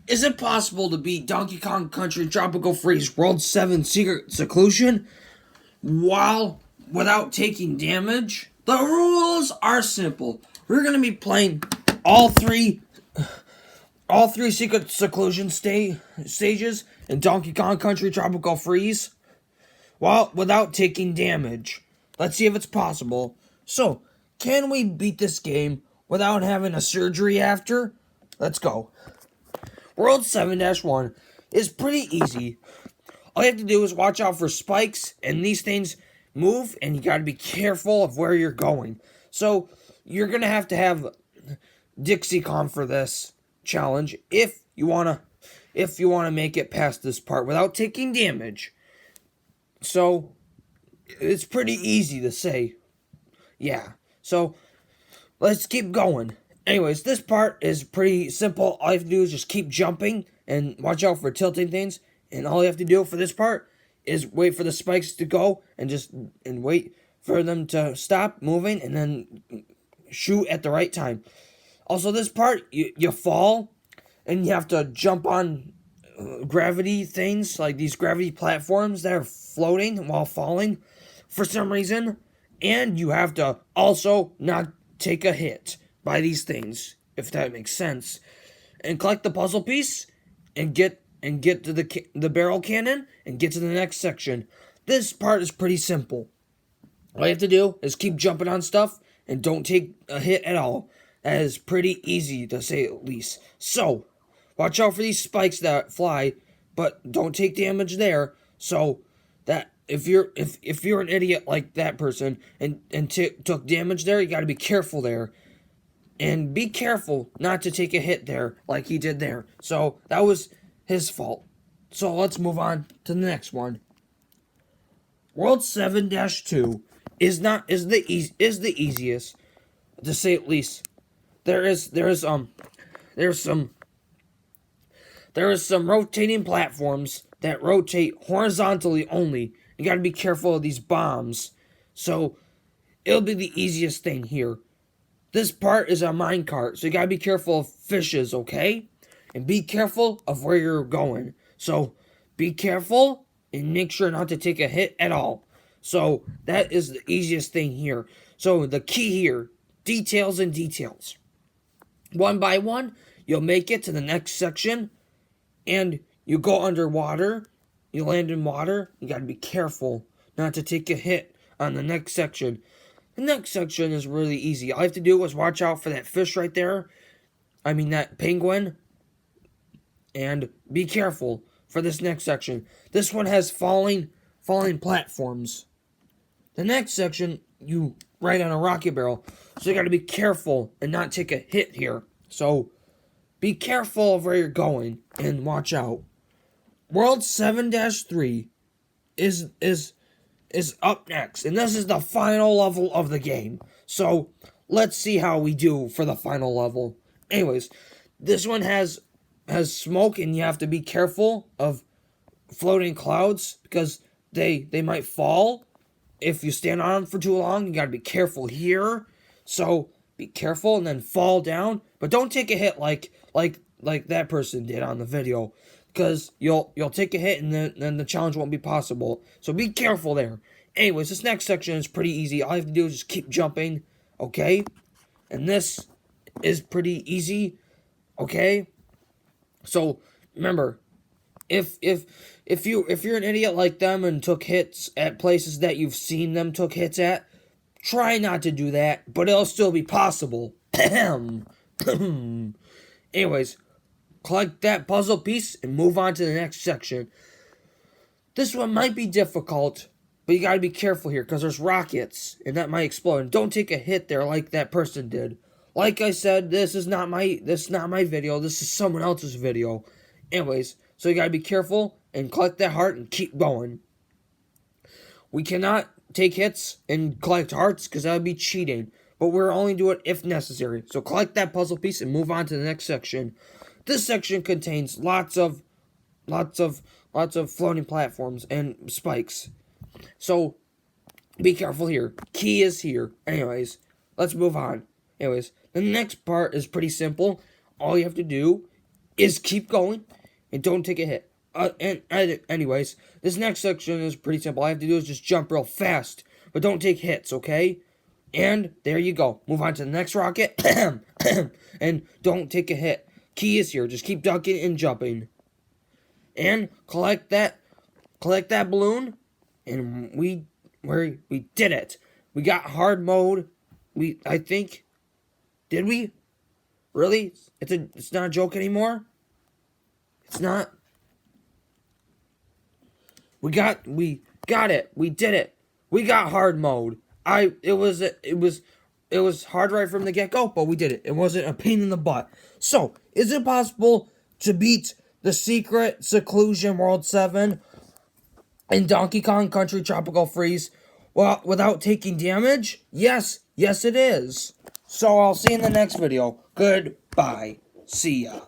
Is it possible to beat Donkey Kong Country Tropical Freeze World 7 Secret Seclusion without taking damage? The rules are simple. We're going to be playing all three Secret Seclusion stages in Donkey Kong Country Tropical Freeze without taking damage. Let's see if it's possible. So, can we beat this game without having a surgery after? Let's go. World 7-1 is pretty easy. All you have to do is watch out for spikes, and these things move, and you gotta be careful of where you're going. So, you're gonna have DKCTF for this challenge if you wanna make it past this part without taking damage. So, it's pretty easy to say. Yeah. So, let's keep going. Anyways, this part is pretty simple. All you have to do is just keep jumping and watch out for tilting things. And all you have to do for this part is wait for the spikes to go and wait for them to stop moving and then shoot at the right time. Also, this part, you fall and you have to jump on gravity things, like these gravity platforms that are floating while falling for some reason. And you have to also not take a hit by these things, if that makes sense, and collect the puzzle piece and get to the barrel cannon and get to the next section. This part is pretty simple. All you have to do is keep jumping on stuff and don't take a hit at all. That is pretty easy, to say at least. So, watch out for these spikes that fly, but don't take damage there. So that if you're an idiot like that person and took damage there, you got to be careful there. And be careful not to take a hit there like he did there. So that was his fault. So let's move on to the next one. World 7-2 is the easiest, to say at least. There is some rotating platforms that rotate horizontally only. You got to be careful of these bombs. So it'll be the easiest thing here. This part is a minecart, so you gotta be careful of fishes, okay? And be careful of where you're going. So, be careful and make sure not to take a hit at all. So, that is the easiest thing here. So, the key here, details and details. One by one, you'll make it to the next section, and you go underwater, you land in water, you gotta be careful not to take a hit on the next section. The next section is really easy. All you have to do is watch out for that fish right there. I mean, that penguin. And be careful for this next section. This one has falling platforms. The next section, you ride on a rocket barrel. So you got to be careful and not take a hit here. So be careful of where you're going and watch out. World 7-3 is up next, and this is the final level of the game. So, let's see how we do for the final level. Anyways, this one has smoke, and you have to be careful of floating clouds, because they might fall if you stand on them for too long. You gotta be careful here. So, be careful and then fall down, but don't take a hit like that person did on the video. Because you'll take a hit and then the challenge won't be possible. So be careful there. Anyways, this next section is pretty easy. All you have to do is just keep jumping, okay? And this is pretty easy, okay? So remember, if you're an idiot like them and took hits at places that you've seen them took hits at, try not to do that, but it'll still be possible. Anyways, collect that puzzle piece and move on to the next section. This one might be difficult, but you gotta be careful here because there's rockets and that might explode. And don't take a hit there like that person did. Like I said, this is not my video. This is someone else's video. Anyways, so you gotta be careful and collect that heart and keep going. We cannot take hits and collect hearts because that would be cheating. But we're only do it if necessary. So collect that puzzle piece and move on to the next section. This section contains lots of floating platforms and spikes. So be careful here. Key is here. Anyways, let's move on. Anyways, the next part is pretty simple. All you have to do is keep going and don't take a hit. Anyways, this next section is pretty simple. All I have to do is just jump real fast, but don't take hits, okay? And there you go. Move on to the next rocket, and don't take a hit. Key is here. Just keep ducking and jumping, and collect that balloon. And we did it. We got hard mode. I think, did we? Really? It's not a joke anymore? It's not. We got it. We did it. We got hard mode. It was hard right from the get-go, but we did it. It wasn't a pain in the butt. So, is it possible to beat the secret seclusion World 7 in Donkey Kong Country Tropical Freeze, well, without taking damage? Yes, it is. So I'll see you in the next video. Goodbye. See ya.